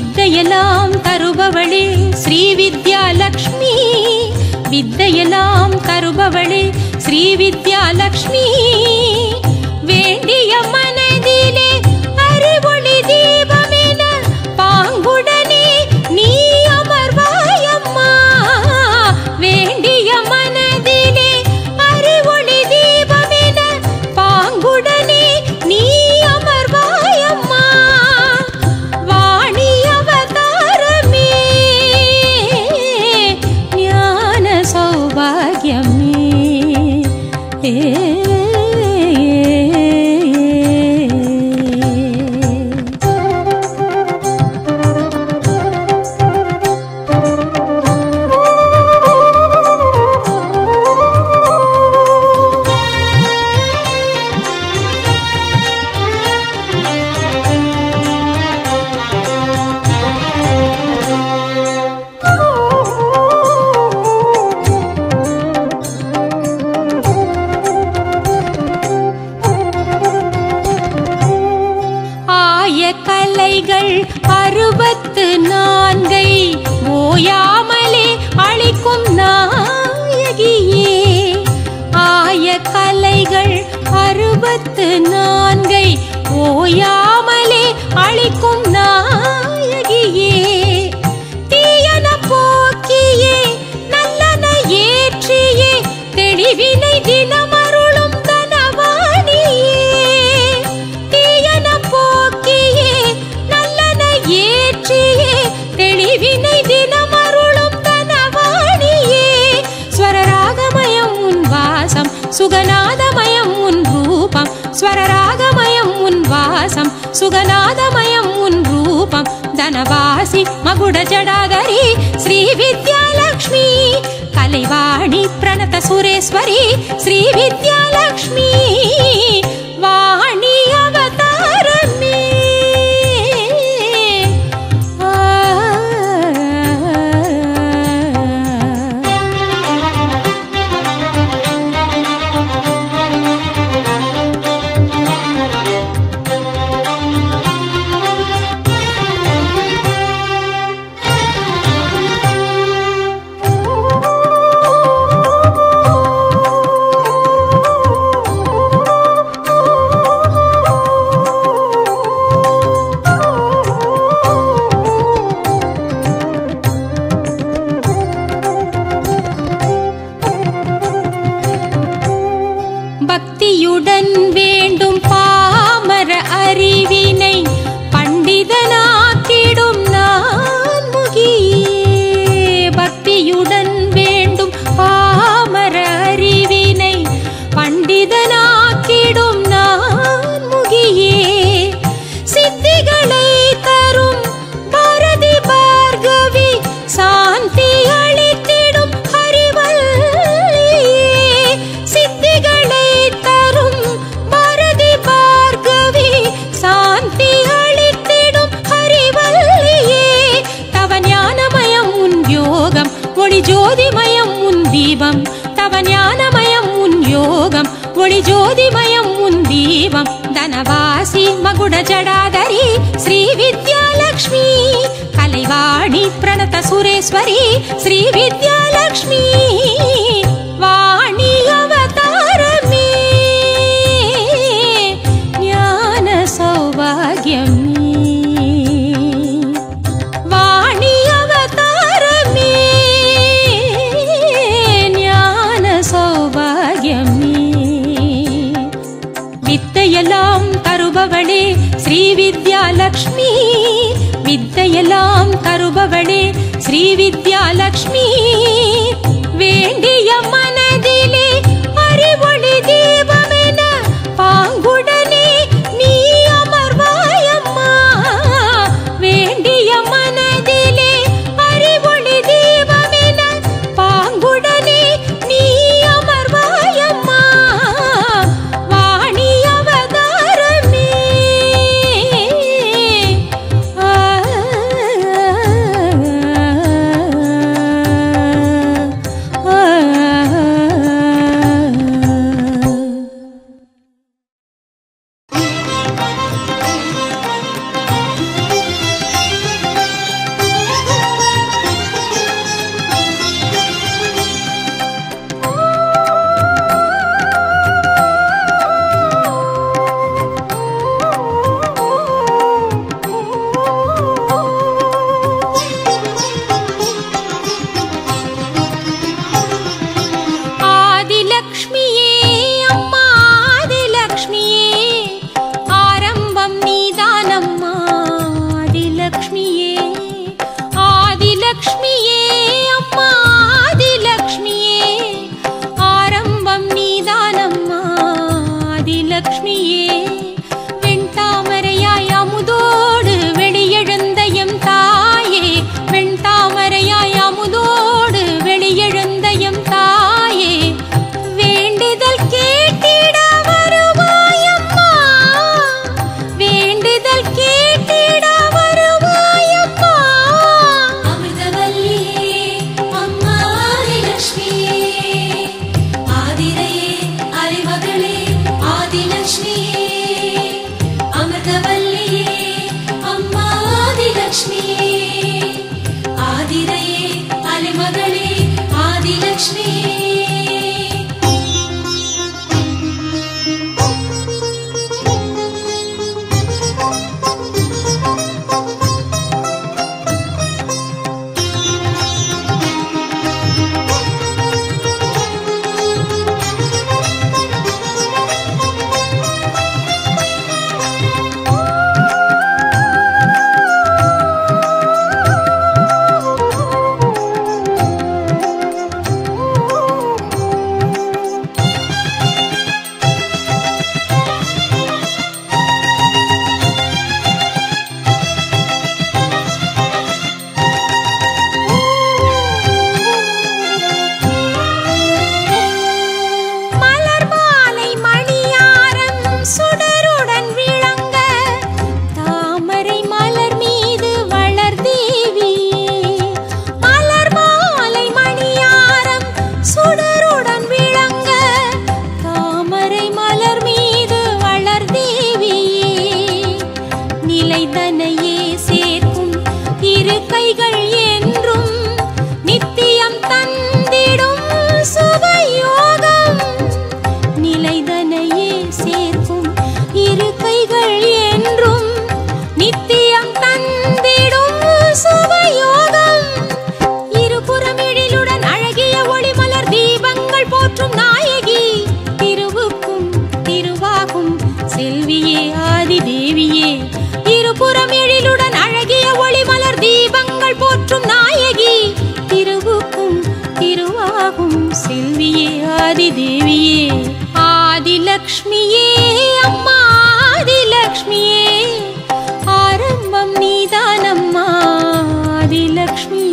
வித்தையெல்லாம் தருபவளே ஸ்ரீ வித்யாலக்ஷ்மி, வித்தையெல்லாம் தருபவளே ஸ்ரீ வித்யாலக்ஷ்மி, வேண்டிய மனதிலே அறிவொளி தீபமென பாங்குடனே நீ அமர்வாயம்மா, வேண்டிய மனதிலே அறிவொளி தீபமென பாங்குடனே நீ அமர்வாயம்மா, வாணி அவதாரமே ஞான சௌபாகியமே கலைகள் 64 ஓயாமலே அளிக்கும் நாயகியே, ஆய கலைகள் 64 ஓயாமலே அளிக்கும் நாயகியே, தீயன போக்கியே நல்லன ஏற்றியே தெளிவினை தினமருளும் தனவாணியே, தீயன போக்கியே நல்லன ஏற்றியே தெளிவினை தினமருளும் தனவாணியே, ஸ்வரராகமயம் உன் வாசம் சுகநாதமயம் உன் ரூபம், ஸ்வரராகமயம் உன் வாசம் சுகநாதமயம் உன் ரூபம், தனவாசி மகுட ஜடாதரி ஸ்ரீ வித்யாலக்ஷ்மி, கலைவாணி பிரணத சுரேஸ்வரி ஸ்ரீ வித்யாலக்ஷ்மி, வாணி அவதாரமே பக்தியுடன் வேண்டும் பாமர அறிவினை பண்டிதனாக்கிடும் நான்முகியே, பக்தியுடன் வேண்டும் பாமர அறிவினை பண்டிதனாக்கிடும் நான்முகியே, சித்திகளை தரும் பாரதி பார்கவி சாந்தி அளித்திடும் ஹரிவல்லியே, சித்திகளை தரும் பாரதி பார்கவி சாந்தி அளித்திடும் ஹரிவல்லியே, தவ ஞானமயம் உன் யோகம் ஒளி ஜோதிமயம் உன் தீபம், தவ ஞானமயம் உன் யோகம் ஒளி ஜோதிமயம் உன் தீபம், தனவாசி மகுட ஜடாதரி ஸ்ரீ வித்யாலக்ஷ்மி, கலைவாணி பிரணத சுரேஸ்வரி ஸ்ரீ வித்யாலக்ஷ்மி, வாணி அவதாரமே ஞான சௌபாகியமே, வாணி அவதாரமே ஞான சௌபாகியமே, வித்தையெல்லாம் தருபவளே ஸ்ரீ வித்யாலக்ஷ்மி, வித்தையெல்லாம் தருபவளே ஸ்ரீ வித்யாலக்ஷ்மி, வேண்டிய மனதிலே அறிவொளி தீபமென பாங்குடனே நீ அமர்வாயம்மா, வேண்டிய மனதிலே அறிவொளி தீபமென பாங்குடனே நீ அமர்வாயம்மா, வாணி அவதாரமே ஆதிலக்ஷ்மியே ஆதிரையே அலைமகளே ஆதிலக்ஷ்மியே ஆதிதேவியே ஆதிலக்ஷ்மியே அம்மா ஆதிலக்ஷ்மியே ஆரம்பம் நீதானம்மா ஆதிலக்ஷ்மியே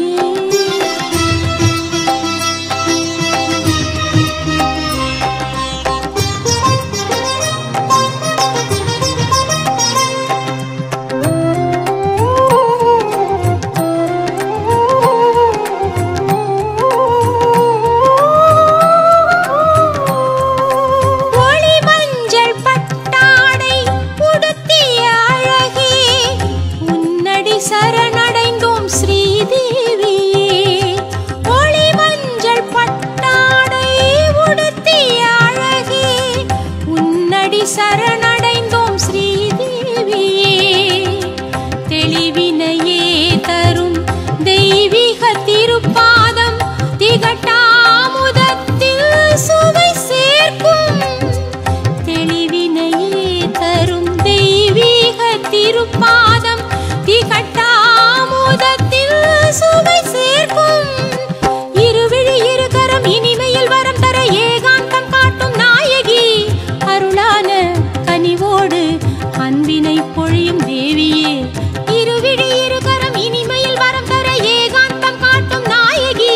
சரணடைந்தோம் ஸ்ரீதேவியே ஒளி மஞ்சள் பட்டாடை உடுத்திய அழகே உன்னடி சரணடைந்தோம் ஸ்ரீதேவியே தெளிவினையே தரும் தெய்வீக திருப்பாதம் திகட்டாமுதத்தில் சுவை சேர்க்கும் தெளிவினையே தரும் தெய்வீக திருப்பாதம் திகட்டாமுதத்தில் சுவை சேர்க்கும் இருவிழி இருகரம் இனிமையில் வரம் தர ஏகாந்தம் காட்டும் நாயகி அருளான கனிவோடு அன்பினை பொழியும் தேவியே இருவிழி இருகரம் இனிமையில் வரம் தர ஏகாந்தம் காட்டும் நாயகி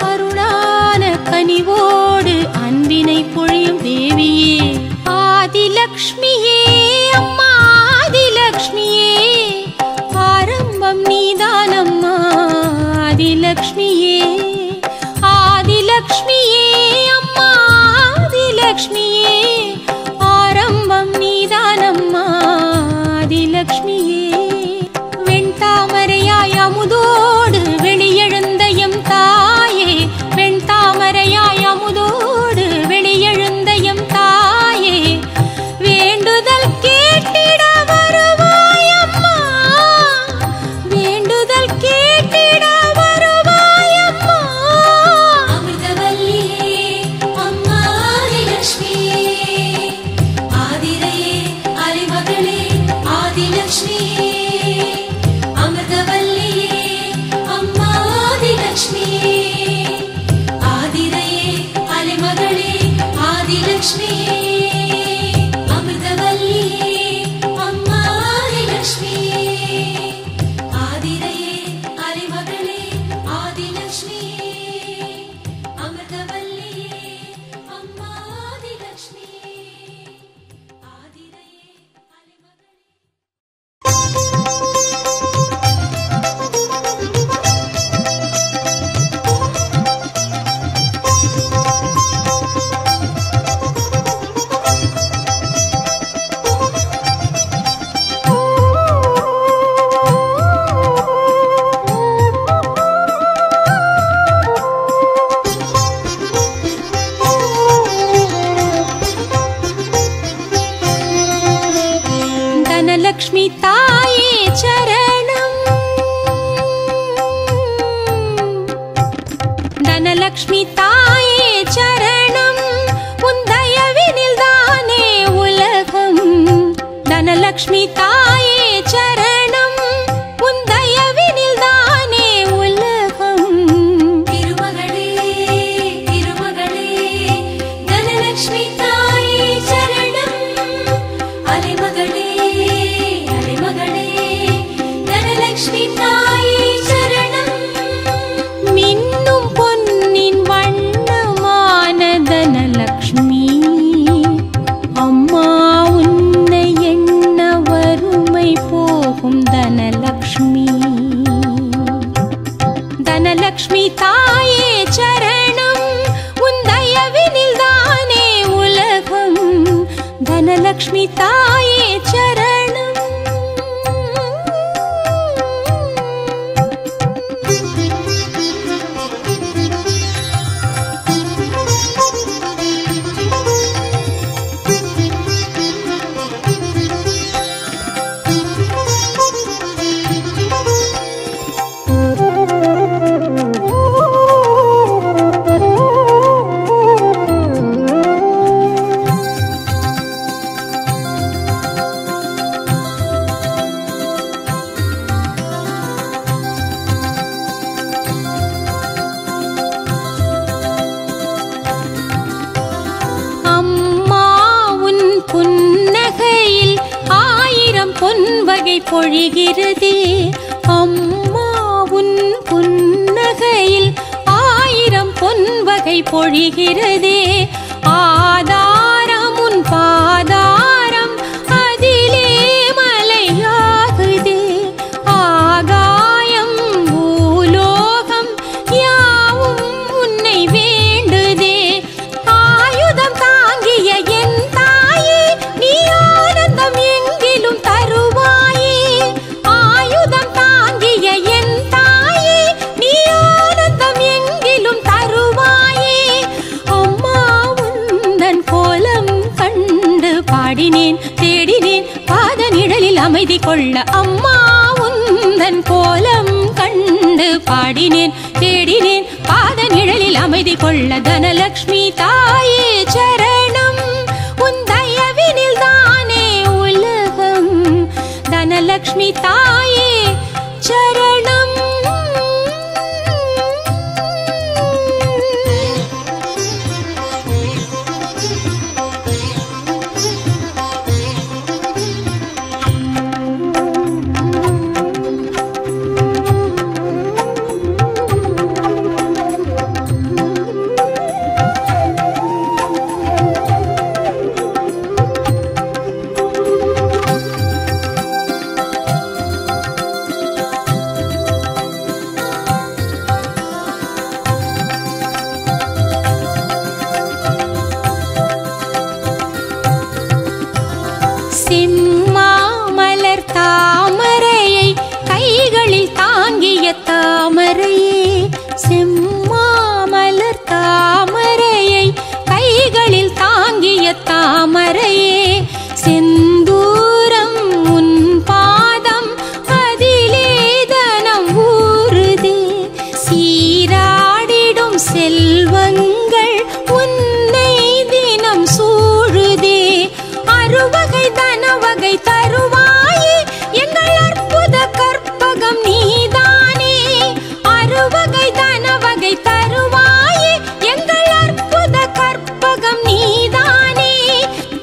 அருளான கனிவோடு அன்பினை பொழியும் தேவியே ஆதிலக்ஷ்மியே அம்மா ஆதிலக்ஷ்மியே ஆரம்பம் நீதானம்மா ஆதிலக்ஷ்மியே ஆதிலக்ஷ்மியே அம்மா ஆதிலக்ஷ்மியே ஆரம்பம் நீதானம்மா ஆதிலக்ஷ்மியே வெண்தாமரையாய் அமுதோடு வெளியெழுந்த எம் தாயே வெண்தாமரையாய் அமுதோடு வெளியெழுந்த எம் தாயே வேண்டுதல் கேட்டிட வருவாயம்மா வேண்டுதல் கேட்டிட வருவாயம்மா தனலக்ஷ்மி தாயே சரணம் உந்தயவினில் தானே உலகம் தனலக்ஷ்மி தாயே சரணம் உந்தயவினில் தானே உலகம் திருமகளே திருமகளே தனலக்ஷ்மி தாயே சரணம் அலைமகளே அலைமகளே தனலக்ஷ்மி தாயே சரணம் மின்னும் பொன்னின் வண்ணமான தனலக்ஷ்மி அம்மா உன்னை எண்ண வறுமை போகும் தனலக்ஷ்மி தனலக்ஷ்மி தாயே சரணம் உந்தயவினில் தானே உலகம் தனலக்ஷ்மி தாயே சரணம் புன்னகையில் 1000 பொன்வகை பொழிகிறதே அம்மா உன் புன்னகையில் 1000 பொன்வகை பொழிகிறதே ஆதாரம் உன் பாதாரம் அதிலே மலையாகுதே ஆகாயம் பூலோகம் யாவும் உன்னை வேண்டுதே ஆயுதம் தாங்கிய என் நீ ஆனந்தம் எங்கிலும் தருவாயே ஆயுதம் தாங்கிய என் தாயே நீ ஆனந்தம் எங்கிலும் தருவாயே அம்மா உந்தன் கோலம் கண்டு பாடினேன் தேடினேன் பாத நிழலில் அமைதி கொள்ள அம்மா உந்தன் கோலம் கண்டு பாடினேன் தேடினேன் பாத நிழலில் அமைதி கொள்ள தனலக்ஷ்மி தாயே சரணம் உந்தயவினில் தானே உலகம் தனலக்ஷ்மி தாயே சரணம் செம்மாமலர் தாமரையை கைகளில் தாங்கிய தாமரையே செம்மாமலர் தாமரையை கைகளில் தாங்கிய தாமரையே செந்தூரம் உன் பாதம் அதிலே தனம் ஊறுதே சீராடிடும் செல்வங்கள் உன்னை தினம் சூழுதே அறுவகை தனவகை தருவாயே எங்கள் அற்புத கற்பகம் நீதானே அறுவகை தனவகை தருவாயே எங்கள் அற்புத கற்பகம் நீதானே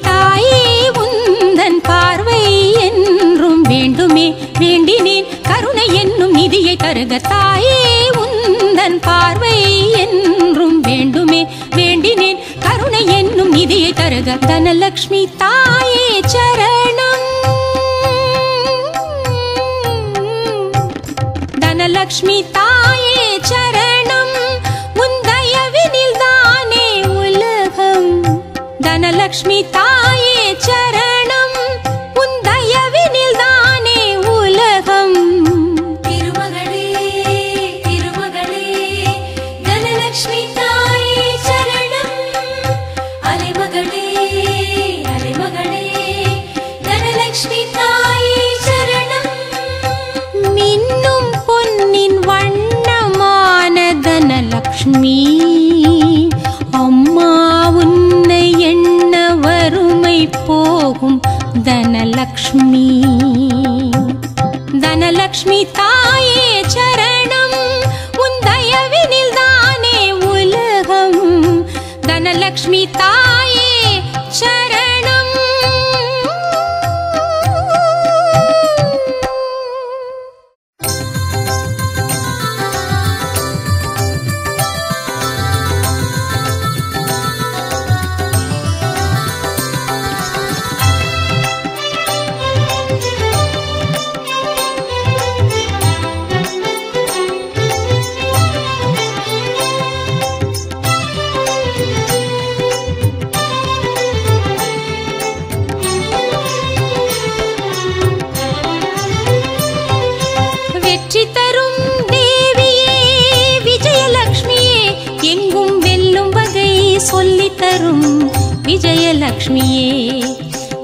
தாயே உந்தன் பார்வை என்றும் வேண்டுமே வேண்டினேன் கருணை என்னும் நிதியை தருக தாயே உந்தன் பார்வை என்றும் வேண்டுமே வேண்டினேன் கருணை என்னும் நிதியை தருக தனலக்ஷ்மி தாயே சரணம் தனலக்ஷ்மி தாயே சரணம் உந்தயவினில் தானே உலகம் தனலக்ஷ்மி தாயே சரணம் உந்தயவினில் தானே உலகம் திருமகளே திருமகளே தனலக்ஷ்மி தாயே சரணம் அலைமகளே அலைமகளே தனலக்ஷ்மி தாயே சரணம் மின்னும் பொன்னின் வண்ணமான தனலக்ஷ்மி விஜயலக்ஷ்மியே.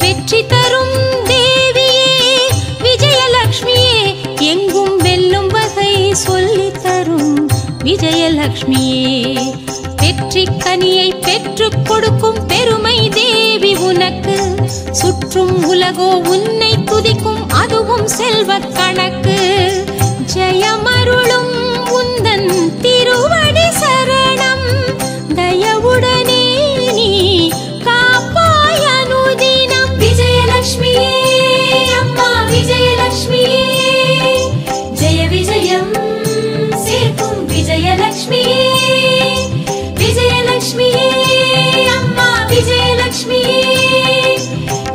வெற்றி தரும் தேவியே விஜயலக்ஷ்மியே, எங்கும் வெல்லும் வகை சொல்லி தரும் விஜயலக்ஷ்மியே. வெற்றி கனியை பெற்றுக் கொடுக்கும் பெருமை தேவி உனக்கு, சுற்றும் உலகோ உன்னை துதிக்கும் அதுவும் செல்வ கணக்கு. ஜெயமருளும் உந்தன் திருவடி சரணம், தயவுடனே நீ காப்பாய் அனுதினம். விஜயலக்ஷ்மியே அம்மா விஜயலக்ஷ்மியே, ஜெய விஜயம் சேர்க்கும் விஜயலக்ஷ்மியே. விஜயலக்ஷ்மியே அம்மா விஜயலக்ஷ்மியே,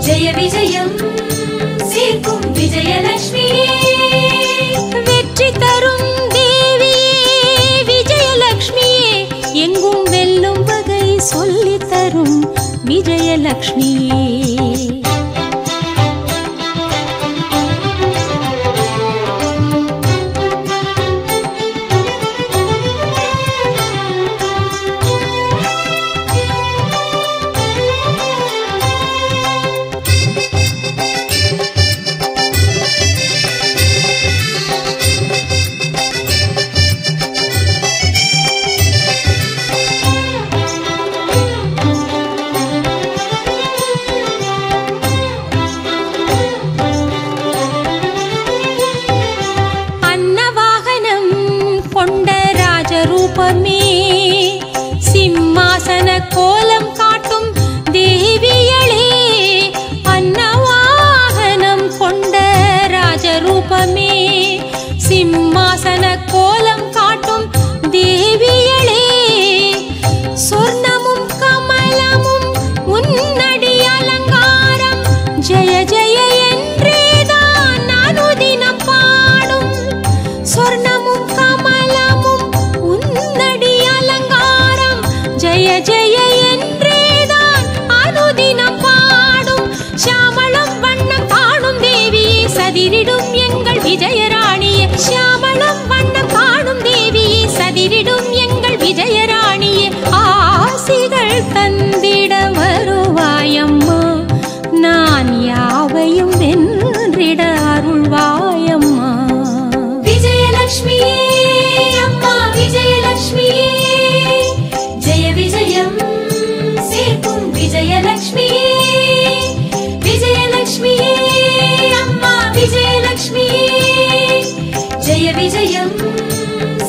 ஜெய விஜயம் சேர்க்கும் விஜயலக்ஷ்மியே. வெற்றி தரும் தேவியே விஜயலக்ஷ்மியே, எங்கும் வெல்லும் வகை சொல்லி தரும் விஜயலக்ஷ்மியே. சிம்மாசன கோலம் காட்டும் தேவியளே, அன்னவாகனம் கொண்ட ராஜரூபமே. சிம்மாசன கோலம் காட்டும் தேவியளே, சொர்ணமும் கமலமும் உன்னடி அலங்காரம். ஜெய ஜெய என்றேதான் அனுதினம் பாடும். சொர்ணமும் கமலமும் உன்னடி அலங்காரம், ஜெய ஜெய என்றேதான் அனுதினம் பாடும். ஷியாமளம் வண்ணம் காணும் தேவியே, சதிரிடும் எங்கள் விஜயராணியே. ஷியாமளம் வண்ணம் காணும் தேவியே, சதிரிடும் எங்கள் விஜயராணியே. ஆசிகள் தந்திட வருவாயம்மா, நான் யாவையும் வென்றிட அருள்வாயம்மா. விஜயலக்ஷ்மியே அம்மா விஜயலக்ஷ்மியே, ஜெய விஜயம் சேர்க்கும் விஜயலக்ஷ்மியே. விஜயலக்ஷ்மியே அம்மா விஜயலக்ஷ்மியே, ஜெய விஜயம்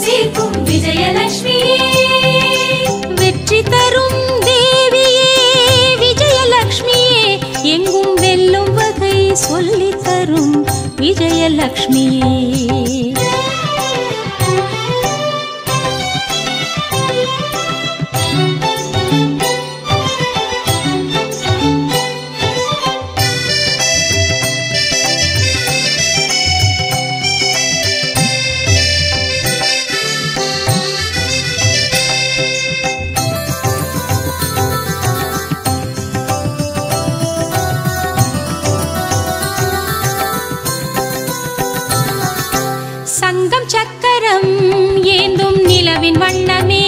சேர்க்கும் விஜயலக்ஷ்மியே. வெற்றி தரும் தேவியே விஜயலக்ஷ்மியே, எங்கும் வெல்லும் வகை சொல்லி தரும் விஜயலக்ஷ்மியே. சங்கம் சக்கரம் ஏந்தும் நிலவின் வண்ணமே,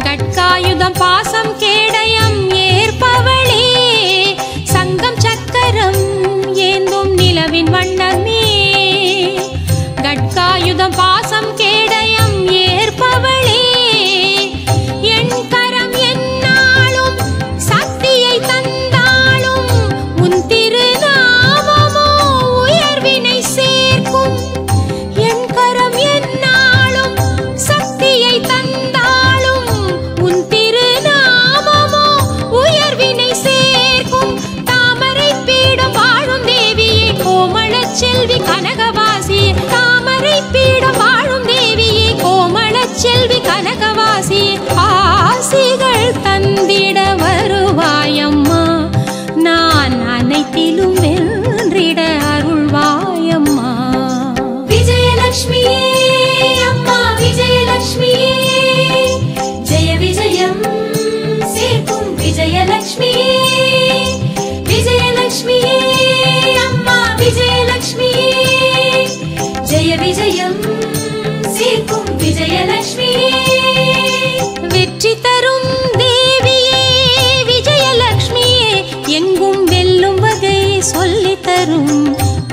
கட்காயுதம் பாசம் கேடயம் ஏற்பவளே. சங்கம் சக்கரம் ஏந்தும் நிலவின் வண்ணமே, கட்காயுதம் பாசம் கேடயம் ஏற்பவளே. என் கரம் என்னாலும் சக்தியை தந்தாலும், உன் திருநாமமோ உயர்வினை சேர்க்கும். என் கரம் என்னாலும் சக்தியை தந்தாலும், உன் திருநாமமோ உயர்வினை சேர்க்கும். தாமரை பீடம் வாழும் தேவியே, கோமளச் செல்வி கனகவாசியே. தாமரை பீடம் வாழும் தேவியே, கோமளச் செல்வி கனகவாசியே. ஆசிகள் தந்திட வருவாயம்மா, நான் அனைத்திலும் வென்றிட அருள்வாயம்மா. விஜயலக்ஷ்மியே அம்மா விஜயலக்ஷ்மியே, ஜெய விஜயம் சேர்க்கும் விஜயலக்ஷ்மியே. விஜயலக்ஷ்மியே அம்மா விஜயலக்ஷ்மியே, ஜெய விஜயம் சேர்க்கும் விஜயலக்ஷ்மியே. வெற்றி தரும் தேவியே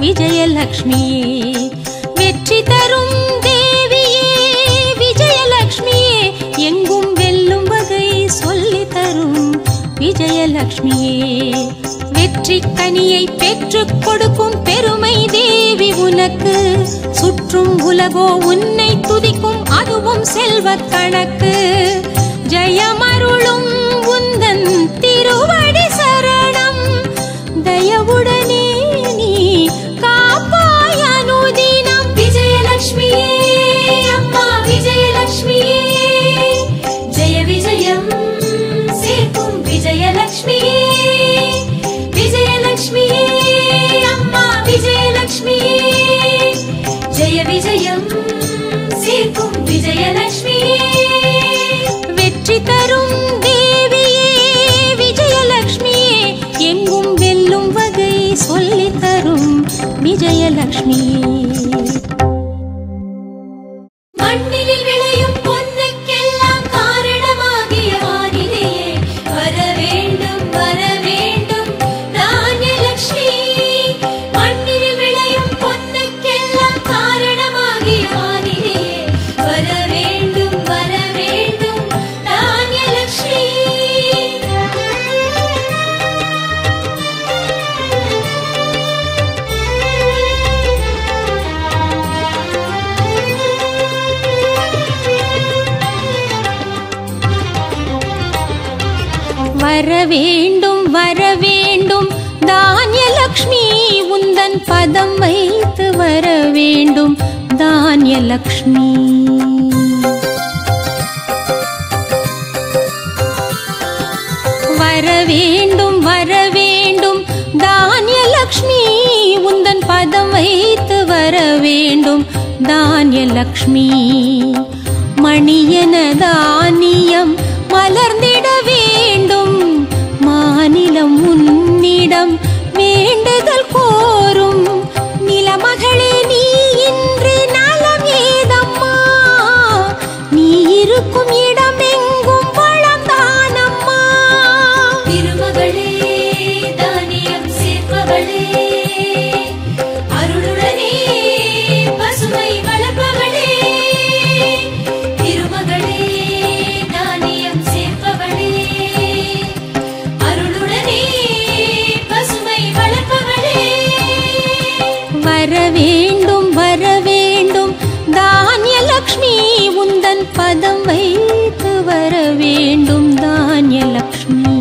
விஜயலக்ஷ்மியே வெற்றி தரும் தேவியே விஜயலக்ஷ்மியே எங்கும் வெல்லும் வகை சொல்லி தரும் விஜயலக்ஷ்மியே வெற்றி கனியை பெற்றுக் கொடுக்கும் பெருமை தேவி உனக்கு சுற்றும் உலகோ உன்னை துதிக்கும் அதுவும் செல்வ கணக்கு ஜெயமருளும் உந்தன் திருவடி சரணம் தயவுடனே நீ காப்பாய் அனுதினம் விஜயலக்ஷ்மியே அம்மா விஜயலக்ஷ்மியே ஜெய விஜயம் சேர்க்கும் விஜயலக்ஷ்மியே விஜயலக்ஷ்மியே அம்மா விஜயலக்ஷ்மியே ஜெய விஜயம் சேர்க்கும் விஜயலக்ஷ்மியே வெற்றி தரும் தேவியே விஜயலக்ஷ்மியே எங்கும் வெல்லும் வகை சொல்லி தரும் விஜயலக்ஷ்மியே மண்ணில் விளையும் பொன்னுக்கெல்லாம் காரணமாகிய வானிலையே வர வேண்டும் தானியலக்ஷ்மி மண்ணில் விளையும் பொன்னுக்கெல்லாம் காரணமாகிய வானிலையே வர வேண்டும் தானியலக்ஷ்மி வர வேண்டும் தானியலக்ஷ்மி உந்தன் பதம் வைத்து வர வேண்டும் தானியலக்ஷ்மி வர வேண்டும் தானியலக்ஷ்மி உந்தன் பதம் வைத்து வர வேண்டும் தானியலக்ஷ்மி மணியன தானியம் மலர்ந்திட வேண்டும் மாநிலம் உன்னிடம் வேண்டுதல் கோரும் நிலமகளே நீ இன்று நலம் ஏதம்மா நீ இருக்கும் இடம் எங்கும் வளம்தானம்மா திருமகளே தானியம் சேர்ப்பவளே அருளுடனே பசுமை வளர்ப்பவளே திருமகளே தானியம் சேர்ப்பவளே அருளுடனே பசுமை வளர்ப்பவளே வர வேண்டும் தானியலக்ஷ்மி உந்தன் பதம் வைத்து வர வேண்டும் தானியலக்ஷ்மி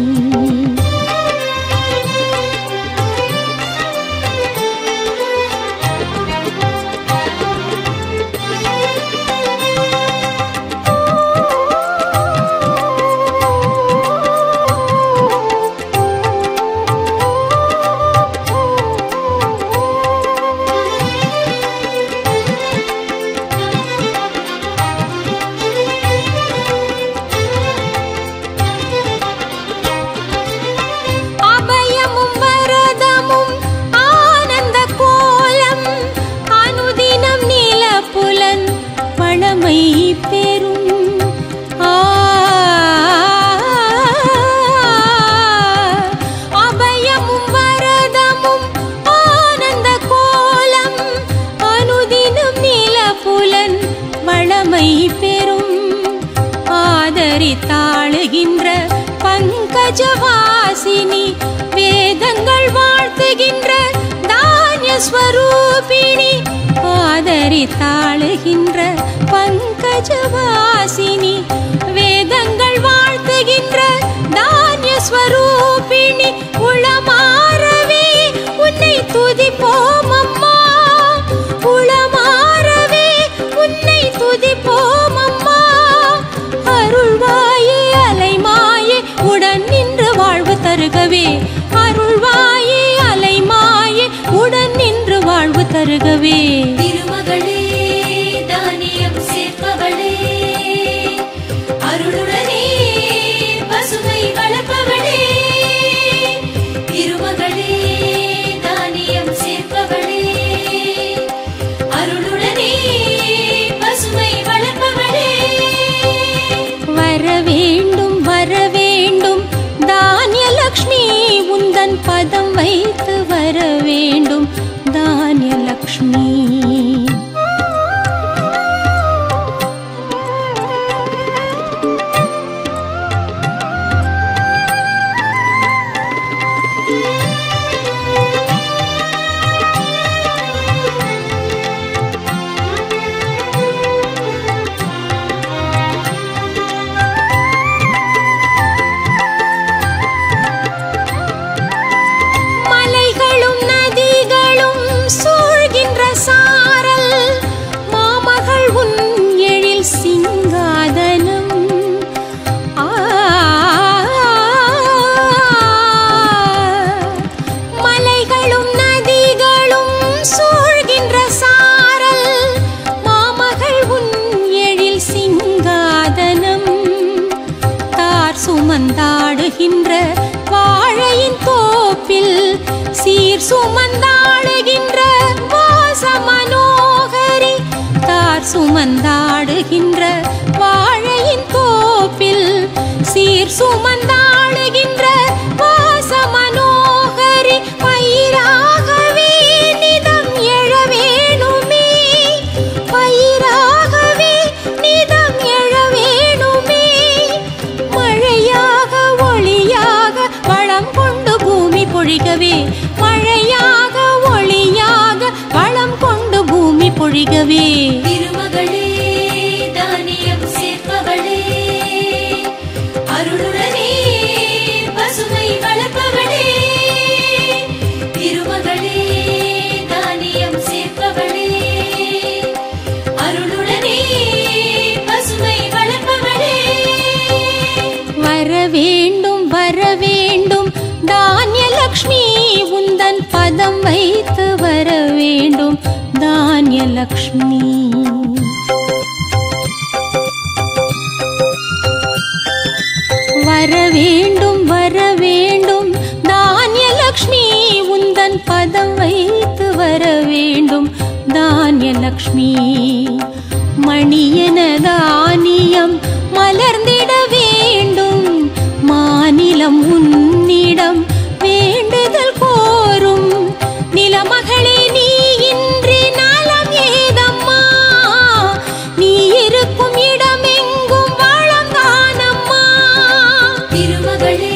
தாழுகின்ற பங்கஜவாசினி வேதங்கள் வாழ்த்துகின்ற தானிய ஸ்வரூபிணி ஆதரி தாழுகின்ற பங்கஜவாசினி வேதங்கள் வாழ்த்துகின்ற தானிய ஸ்வரூபிணி உளமாறவே உன்னை துதிப்போம் அம்மா உளமாறவே உன்னை துதிப்போம் அம்மா அருள்வாயே அலைமாயே உடன் நின்று வாழ்வு தருகவே அருள்வாயே அலைமாயே உடன் நின்று வாழ்வு தருகவே திருமகளே தானியம் சேர்ப்பவளே அருளுடனே பசுமை வளர்ப்பவளே திருமகளே தானியம் சேர்ப்பவளே அருளுடனே பசுமை வளர்ப்பவளே வர வேண்டும் தானியலக்ஷ்மி உந்தன் பதம் வைத்து வர வேண்டும் தானிய கஜலக்ஷ்மி. மலைகளும் நதிகளும் சூழ்கின்ற சாரல், மாமகள் உன் எழில் சிங்காதனம். மலைகளும் நதிகளும் சூழ்கின்ற சாரல், மாமகள் உன் எழில் சிங்காதனம். தார் சுமந்தாடுகின்ற வாழையின் தோப்பில், சீர் சுமந்தாடுகின்ற வாச மனோகரி. தார் சுமந்தாடுகின்ற வாழையின் தோப்பில், சீர் சுமந்தாடுகின்ற வாச மனோகரி. பயிராகவே நிதம் எழ வேணுமே, பயிராகவே நிதம் எழ வேணுமே. மழையாக ஒளியாக வளம் கொண்டு பூமி பொழிகவே, மழையாக ஒளியாக வளம் கொண்டு பூமி பொழிகவே. திருமகளே தானியம் சேர்ப்பவளே, அருளுடனே பசுமை வளர்ப்பவளே. திருமகளே தானியம் சேர்ப்பவளே, அருளுடனே பசுமை வளர்ப்பவளே. வர வேண்டும் வர வேண்டும் தானியலக்ஷ்மி, உந்தன் பதம் வைத்து வர வேண்டும் தானியலக்ஷ்மி. வர வேண்டும் தானியலக்ஷ்மி, உந்தன் பதம் வைத்து வர வேண்டும் தானியலக்ஷ்மி. மணியன தானியம் மலர்ந்திட வேண்டும், மாநிலம் உன்னிடம் வேண்டுதல் கோரும். நிலமகளே நீ இன்றி நலம் ஏதம்மா, நீ இருக்கும் இடமெங்கும் வளம் தானம்மா. திருமகளே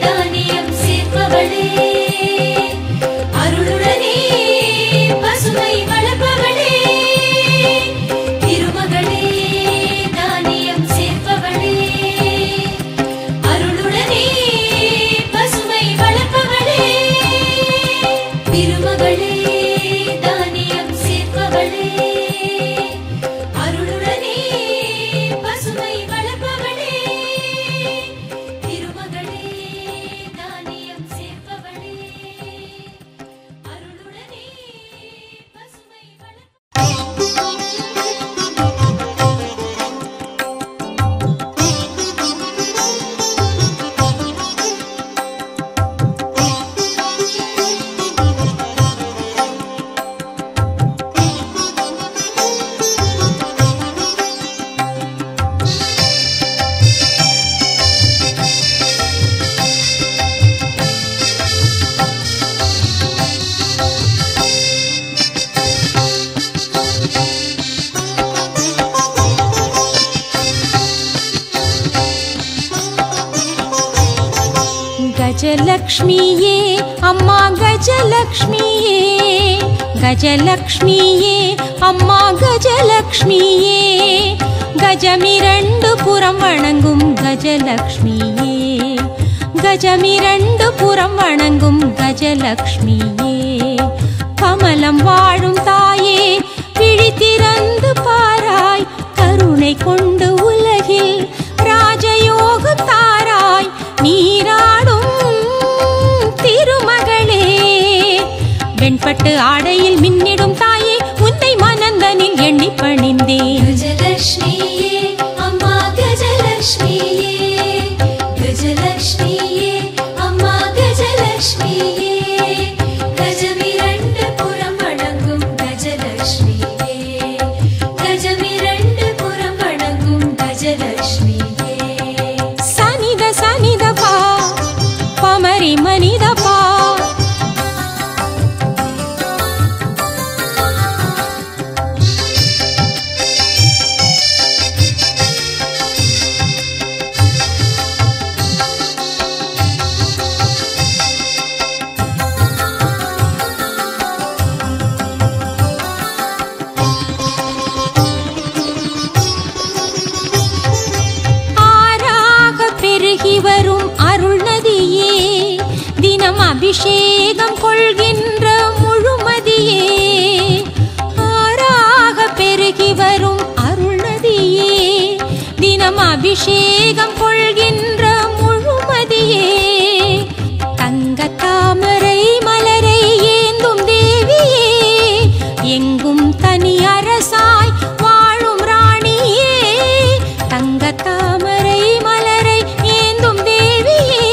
தானியம் சேர்ப்பவளே, அருளுடனே பசுமை வளர்ப்பவளே. திருமகளே தானியம் சேர்ப்பவளே, அருளுடனே பசுமை வளர்ப்பவளே. திருமகளே தானியம் சேர்ப்பவளே, அருளுடனே பசுமை வளர்ப்பவளே. திருமகளே தானியம் சேர்ப்பவளே, அருளுடனே பசுமை கஜலக்ஷ்மியே அம்மா கஜலக்ஷ்மியே, கஜலக்ஷ்மியே அம்மா கஜலக்ஷ்மியே. கஜமிரண்டு புறம் வணங்கும் கஜலக்ஷ்மியே, கஜமிரண்டு புறம் வணங்கும் கஜலக்ஷ்மியே. கமலம் வாழும் தாயே விழித்திறந்து பாராய், கருணை கொண்டு உலகில் ராஜயோகம் தாராய். நீராடும் திருமகளே, வெண்பட்டு ஆடையில் மின்னிடும் தாயே, உன்னை மனந்தனில் எண்ணி பணிந்தேன். கஜலக்ஷ்மியே அம்மா கஜலக்ஷ்மியே, கஜலக்ஷ்மியே அம்மா கஜலக்ஷ்மியே. கஜமிரண்டு புறம் வணங்கும் கஜலக்ஷ்மியே, கஜமிரண்டு புறம் வணங்கும் கஜலக்ஷ்மியே. சனித சனித பா பமரி மனித பா, அபிஷேகம் கொள்கின்ற முழுமதியே, ஆறாக பெருகி வரும் அருள்நதியே, தினம் அபிஷேகம் கொள்கின்ற முழுமதியே, தங்க தாமரை மலரை ஏந்தும் தேவியே, எங்கும் தனி அரசாய் வாழும் ராணியே, தங்க தாமரை மலரை ஏந்தும் தேவியே,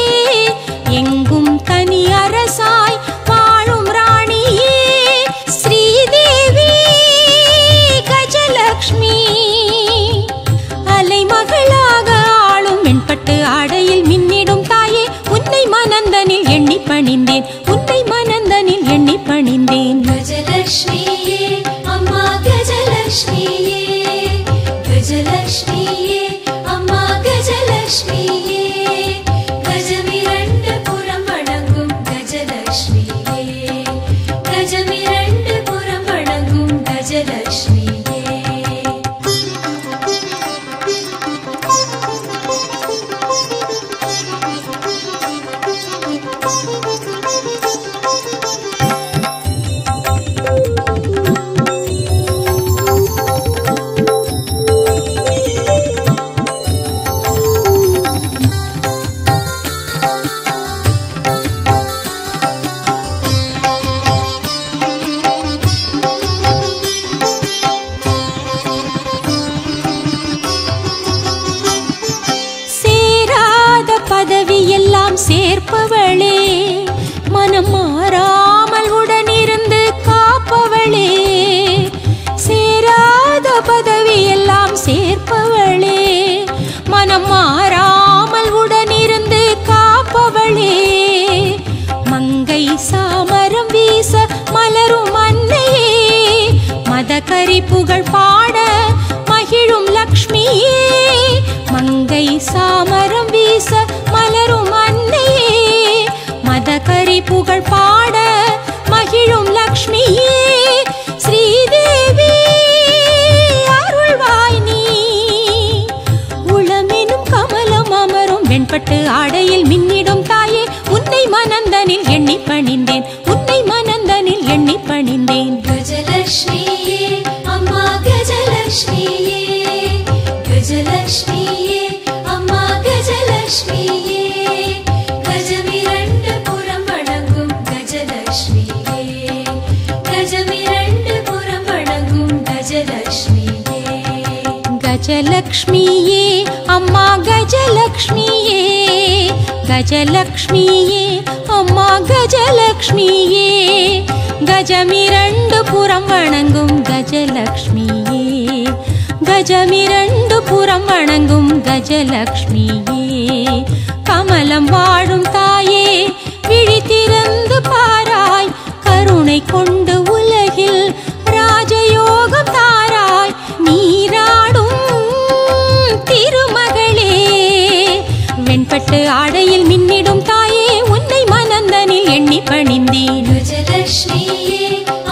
எங்கும் தனி அரசாய் வாழும் ராணியே, ஸ்ரீதேவி கஜலக்ஷ்மி, அலைமகளாக ஆளும் வெண்பட்டு ஆடையில் மின்னிடும் தாயே, உன்னை மனந்தனில் எண்ணி பணிந்தேன், உன்னை மனந்தனில் எண்ணி பணிந்தேன். கஜலக்ஷ்மியே அம்மா கஜலக்ஷ்மியே, கஜலக்ஷ்மியே அம்மா கஜலக்ஷ்மியே, கஜமிரண்டு புறம் வணங்கும் கஜலக்ஷ்மியே, கஜமிரண்டு புறம் வணங்கும் கஜலக்ஷ்மியே. பதவியெல்லாம் சேர்ப்பவளே, மனம் மாறாமல் உடனிருந்து காப்பவளே, சேராத பதவியெல்லாம் சேர்ப்பவளே, மனம் மாறாமல் உடனிருந்து காப்பவளே, மங்கை சாமரம் வீச மலரும் அன்னையே, மதகரி புகழ் பாட மகிழும் லக்ஷ்மியே, மங்கை சாமரம் வீச மலரும் அன்னையே, மதகரி புகழ் பாட மகிழும் லக்ஷ்மியே, ஸ்ரீதேவி அருள்வாய் நீ, உளமெனும் கமலம் அமரும் வெண்பட்டு ஆடையில் மின்னிடும் தாயே, உன்னை மனந்தனில் எண்ணி பணிந்தேன், உன்னை மனந்தனில் எண்ணி பணிந்தேன். கஜலக்ஷ்மியே அம்மா கஜலக்ஷ்மியே, கஜலக்ஷ்மியே அம்மா கஜலக்ஷ்மியே, கஜமிரண்டு புறம் வணங்கும் கஜலக்ஷ்மியே, கஜமிரண்டு புறம் வணங்கும் கஜலக்ஷ்மியே. கஜலக்ஷ்மியே அம்மா கஜலக்ஷ்மியே, கஜலக்ஷ்மியே அம்மா கஜலக்ஷ்மியே, கஜமிரண்டு புறம் வணங்கும் கஜலக்ஷ்மியே, கஜமிரண்டு புறம் வணங்கும் கஜலக்ஷ்மியே, கமலம் வாழும் தாயே விழித்திறந்து பாராய், கருணை கொண்டு உலகில் ராஜயோகம் தாராய், நீராடும் திருமகளே, வெண்பட்டு ஆடையில் மின்னிடும் தாயே, உன்னை மனந்தனில் எண்ணி பணிந்தேன். கஜலக்ஷ்மியே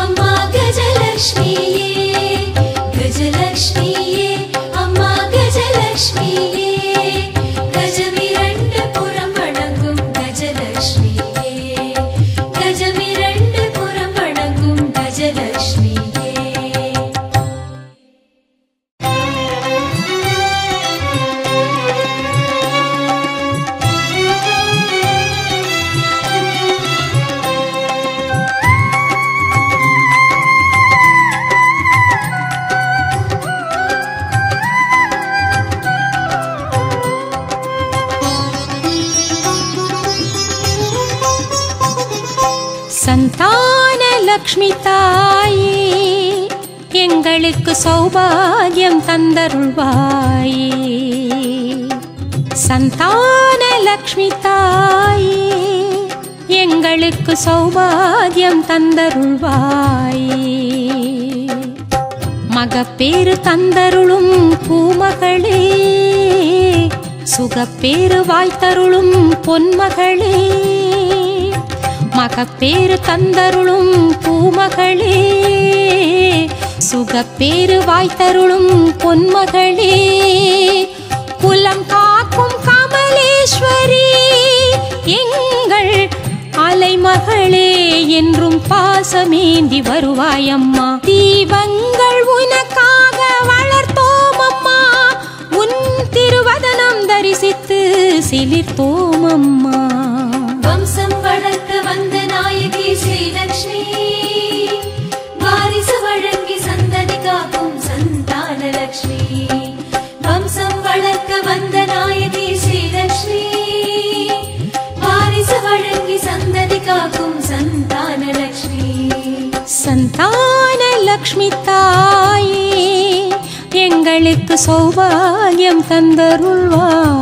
அம்மா கஜலக்ஷ்மியே, கஜலக்ஷ்மியே அம்மா கஜலக்ஷ்மியே, கஜமிரண்டு புறம் வணங்கும் கஜலக்ஷ்மியே, கஜமிரண்டு புறம் வணங்கும் கஜலக்ஷ்மியே. சந்தான லக்ஷ்மி தாயே, எங்களுக்கு சௌபாகியம் தந்தருள்வாயே, சந்தான லக்ஷ்மி தாயே, எங்களுக்கு சௌபாகியம் தந்தருள்வாயே, மகப்பேறு தந்தருளும் பூமகளே, சுகப்பேறு வாய்த்தருளும் பொன்மகளே, மகப்பேறு தந்தருளும் பூமகளே, சுகப்பேறு வாய்த்தருளும் பொன்மகளே, குலம் காக்கும் கமலேஸ்வரி, எங்கள் அலைமகள் என்றும் பாசமேந்தி வருவாயம்மா. தீபங்கள் உனக்காக வளர்த்தோம் அம்மா, உன் திருவதனம் தரிசித்து சிலிர்த்தோம் அம்மா. வம்சம் வளர்க்க வந்த நாயகி ஸ்ரீலக்ஷ்மி, வாரிசு வழங்கி சந்ததி காக்கும் சந்தான லக்ஷ்மி. வம்சம் வளர்க்க வந்த நாயகி ஸ்ரீலக்ஷ்மி, வாரிசு வழங்கி சந்ததி காக்கும் சந்தான லக்ஷ்மி. சந்தான லக்ஷ்மி தாயே, எங்களுக்கு சௌபாகியம் தந்தருள்வாயே.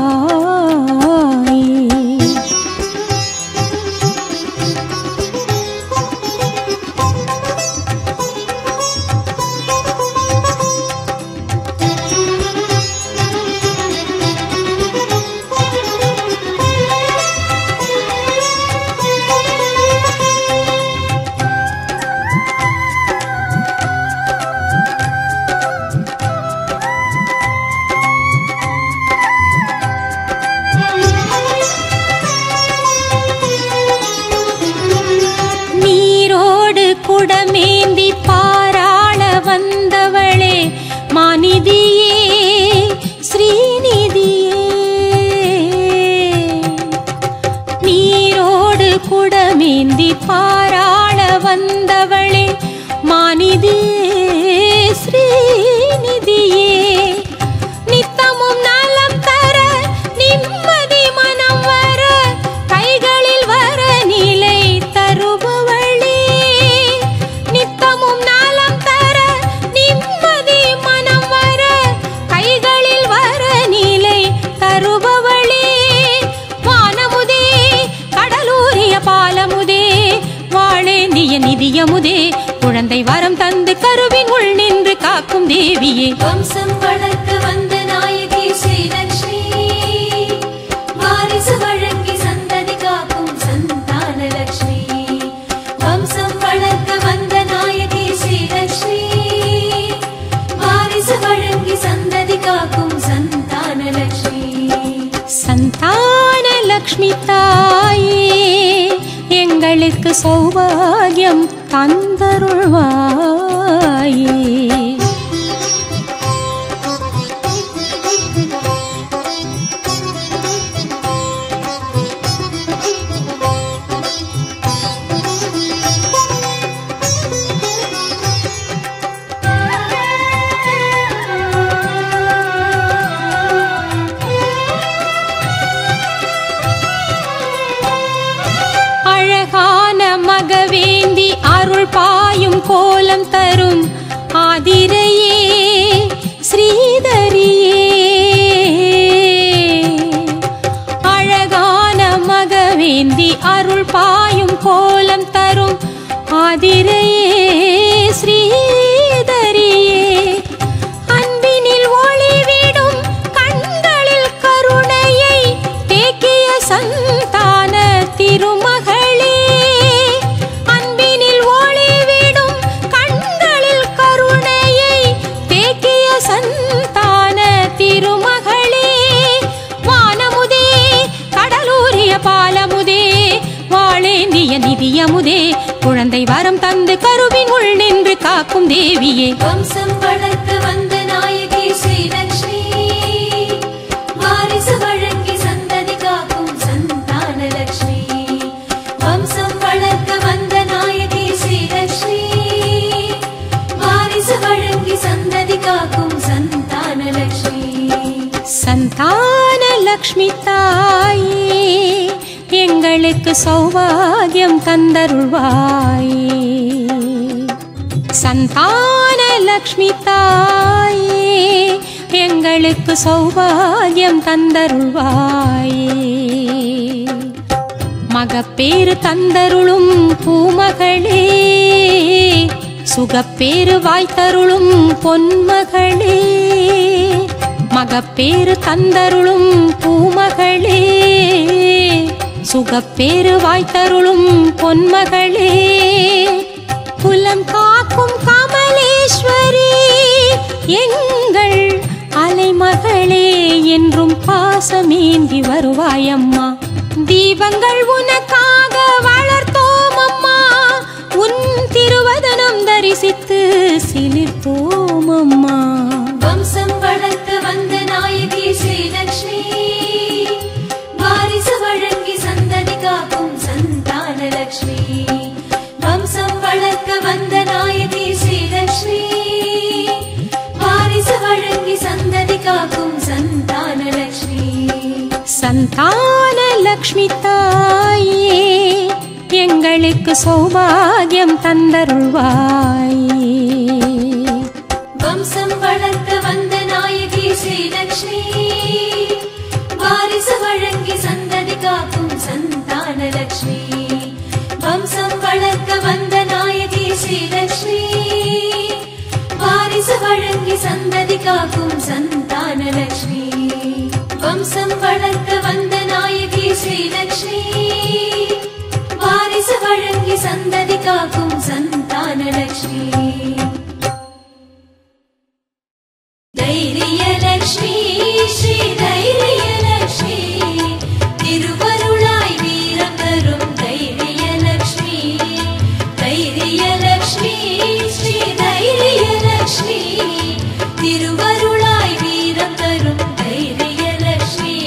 குடமேந்தி பாராள வந்தவளே மாநிதியே ஸ்ரீநிதியே. நீரோடு குடமேந்தி பாராள வந்தவளே மாநிதியே ஸ்ரீநிதியே. நித்தமும் நலம் தர நிம்மதி மனம் வர கைகளில் வர நிலை தருபவளே. நித்தமும் நலம் தர நிம்மதி மனம் வர கைகளில் வர நிலை தருபவளே. வானமுதே கடலூரிய பாலமுதே வாழேந்திய நிதியமுதே, குழந்தை வரம் தந்து கருவின் உள் நின்று காக்கும் தேவியே. வம்சம் வளர்க்க வந்த நாயகி ஸ்ரீலக்ஷ்மி, வாரிசு வழங்கி சந்ததி காக்கும் சந்தான லக்ஷ்மி. வம்சம் வளர்க்க வந்த நாயகி ஸ்ரீலக்ஷ்மி, வாரிசு வழங்கி சந்ததி காக்கும் சந்தான லக்ஷ்மி. சந்தான லக்ஷ்மி தாயே, எங்களுக்கு சௌபாகியம் தந்தருள்வாயே. அழகான மகவேந்தி அருள் பாயும் கோலம் தரும் ஆதிரையே ஸ்ரீதரியே. அழகான மகவேந்தி அருள் பாயும் கோலம் தரும் ஆதிரையே ஸ்ரீதரியே. அன்பினில் ஒளிவிடும் கண்களில் கருணையை தேக்கிய சந்தான திருமகளே. அன்பினில் ஒளிவிடும் கண்களில் கருணையை தேக்கிய சந்தான திருமகளே. வானமுதே கடலூரிய பாலமுதே வாழேந்திய நிதியமுதே, குழந்தை வரம் தந்து கருவின் உள் நின்று காக்கும் தேவியே. வம்சம் வளர்க்க வந்த நாயகி ஸ்ரீலக்ஷ்மி, வாரிசு வழங்கி சந்ததி காக்கும் சந்தான லக்ஷ்மி. வம்சம் வளர்க்க வந்த நாயகி ஸ்ரீலக்ஷ்மி, வாரிசு வழங்கி சந்ததி காக்கும் சந்தான லக்ஷ்மி. சந்தான லக்ஷ்மி தாயே, எங்களுக்கு சௌபாகியம் தந்தருள்வாயே. சந்தான லக்ஷ்மி தாயே, எங்களுக்கு சௌபாகியம் தந்தருள்வாயே. மகப்பேறு தந்தருளும் பூமகளே, சுகப்பேறு வாய்த்தருளும் பொன்மகளே. மகப்பேறு தந்தருளும் பூமகளே, சுகப்பேறு வாய்த்தருளும் பொன்மகளே. குலம் காக்கும் கமலேஸ்வரி, எங்கள் அலைமகளே என்றும் பாசமேந்தி வருவாயம்மா. தீபங்கள் உனக்காக வளர்த்தோம் அம்மா, தரிசித்து சிலிர்ப்போம் அம்மா. வம்சம் வளர்க்க வந்த நாயகி ஸ்ரீலக்ஷ்மி, வாரிசு வழங்கி சந்ததி காக்கும் சந்தானலக்ஷ்மி. வம்சம் வளர்க்க வந்த நாயகி ஸ்ரீலக்ஷ்மி, வாரிசு வழங்கி சந்ததி காக்கும் சந்தானலக்ஷ்மி. சந்தானலக்ஷ்மி தாயே, எங்களுக்கு சௌபாகியம் தந்தருள்வாயே. வம்சம் வளர்க்க வந்த நாயகி ஸ்ரீலக்ஷ்மி, வாரிசு வழங்கி சந்ததி காக்கும் சந்தானலக்ஷ்மி. வம்சம் வளர்க்க வந்த நாயகி ஸ்ரீலக்ஷ்மி, வாரிசு வழங்கி சந்ததி காக்கும் சந்தானலக்ஷ்மி. வம்சம் வளர்க்க வந்த நாயகி ஸ்ரீலக்ஷ்மி, வாரிசு வழங்கி சந்ததி காக்கும் சந்தானலக்ஷ்மி. தைரியலக்ஷ்மி ஸ்ரீ தைரியலக்ஷ்மி, திருவருளாய் வீரம் தரும் தைரியலக்ஷ்மி. தைரியலக்ஷ்மி ஸ்ரீ தைரியலக்ஷ்மி, திருவருளாய் வீரம் தரும் தைரியலக்ஷ்மி.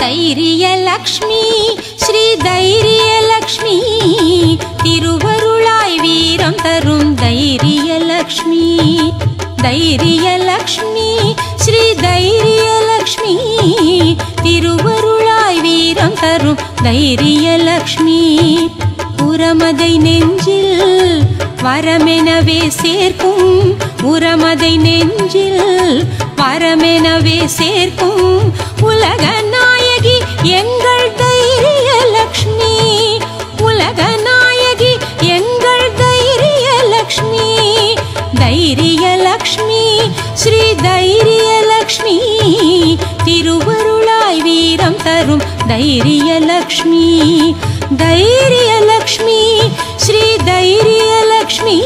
தைரியலக்ஷ்மி ஸ்ரீ தைரியலக்ஷ்மி, திருவருளாய் வீரம் தரும் தைரியலக்ஷ்மி. தைரியலக்ஷ்மி ஸ்ரீ தைரியலக்ஷ்மி, திருவருளாய் வீரம் தரும் தைரியலக்ஷ்மி. உரமதை நெஞ்சில் வரமெனவே சேர்க்கும், உரமதை நெஞ்சில் வரமெனவே சேர்க்கும் உலக நாயகி எங்கள் தைரியலக்ஷ்மி. உலக நாயகி எங்கள் தைரியலக்ஷ்மி. தைரியலக்ஷ்மி ஸ்ரீ தைரியலக்ஷ்மி, திருவருளாய் வீரம் தரும் தைரியலக்ஷ்மி. தைரியலக்ஷ்மி ஸ்ரீ தைரியலக்ஷ்மி,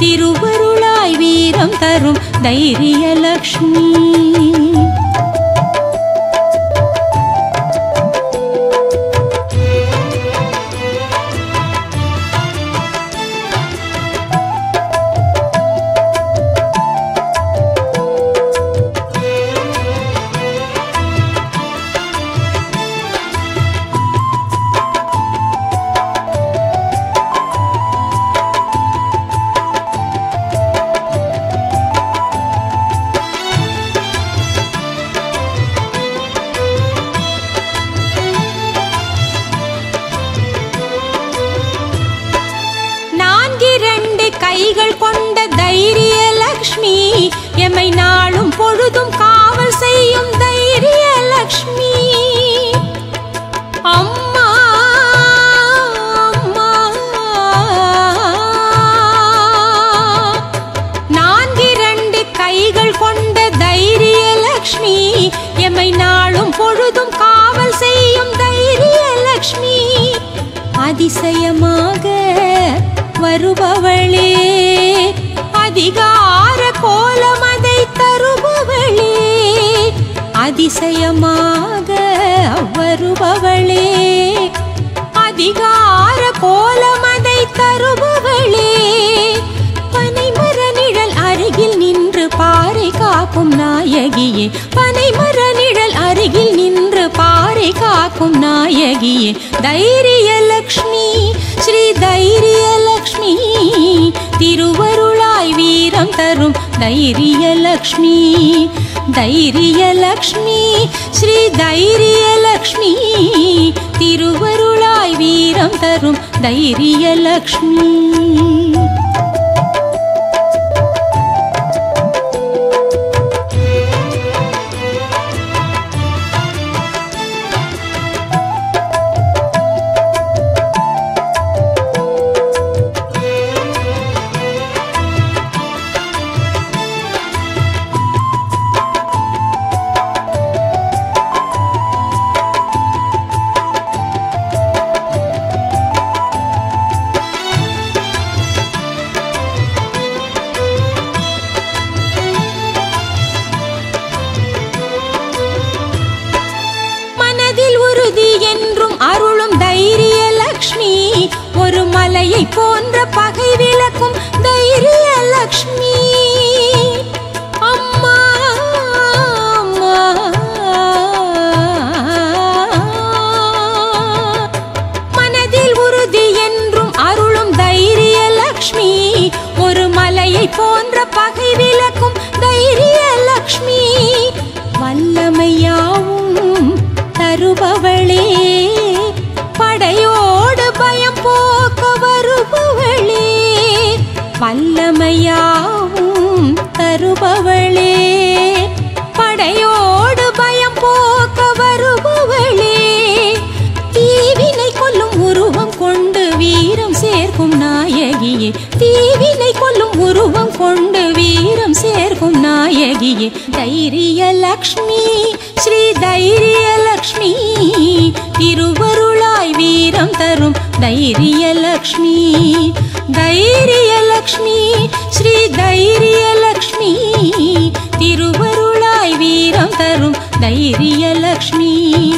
திருவருளாய் வீரம் தரும் தைரியலக்ஷ்மி. கைகள் கொண்ட தைரியலக்ஷ்மி, எம்மை நாளும் பொழுதும் காவல் செய்யும் தைரியலக்ஷ்மி. அம்மா அம்மா, நான்கிரண்டு கைகள் கொண்ட தைரியலக்ஷ்மி, எம்மை நாளும் பொழுதும் காவல் செய்யும் தைரியலக்ஷ்மி. அதிசயமாக வருபவளே, அதிகார கோலமதை தருபவளே. அதிசயமாக வருபவளே, அதிகார கோலமதை தருபவளே. பனைமர நிழல் அருகில் நின்று பாறை காக்கும் நாயகியே, பனைமர நிழல் அருகில் நின்று பாறை காக்கும் நாயகியே. தைரியலக்ஷ்மி ஸ்ரீ தைரியலக்ஷ்மி, திருவருளாய் வீரம் தரும் தைரியலக்ஷ்மி. தைரியலக்ஷ்மி ஸ்ரீ தைரியலக்ஷ்மி, திருவருளாய் வீரம் தரும் தைரியலக்ஷ்மி. போன்ற பகை விலக்கும் தைரிய லக்ஷ்மி. அம்மா அம்மா மனதில் உறுதி என்றும் அருளும் தைரிய லக்ஷ்மி. ஒரு மலையை போன்ற பகை விலக்கும் தைரிய லக்ஷ்மி. வல்லமையாவும் தருபவளே, படையோடு பயம் போக்க வருபவளே. வல்லமையாவும் தருபவளே, படையோடு பயம் போக்க வருபவளே. தீவினை கொல்லும் உருவம் கொண்டு வீரம் சேர்க்கும் நாயகியே. தீவினை கொல்லும் உருவம் கொண்டு வீரம் சேர்க்கும் நாயகியே. தைரிய லக்ஷ்மி ஸ்ரீ தைரிய லக்ஷ்மி. திருவருளாய் வீரம் தரும் தைரிய லக்ஷ்மி. தைரிய லக்ஷ்மி ஸ்ரீ தைரிய லக்ஷ்மி. திருவருளாய் வீரம் தரும் தைரிய லக்ஷ்மி.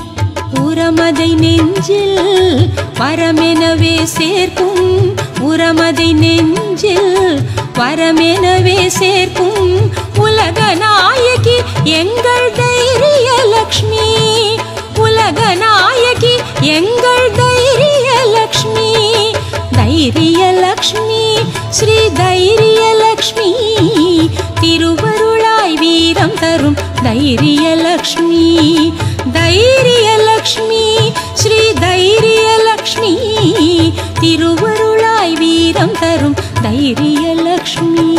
உரமதை நெஞ்சில் வரமெனவே சேர்க்கும். உரமதை நெஞ்சில் வரமெனவே சேர்க்கும் உலக நாயகி எங்கள் தைரிய லக்ஷ்மி. உலக நாயகி எங்கள் தைரிய லக்ஷ்மி. தைரிய லக்ஷ்மி ஸ்ரீ தைரிய லக்ஷ்மி. திருவருளாய் வீரம் தரும் தைரிய லக்ஷ்மி. தைரிய லக்ஷ்மி ஸ்ரீ தைரிய லக்ஷ்மி. திருவருளாய் வீரம் தரும் தைரிய லக்ஷ்மி.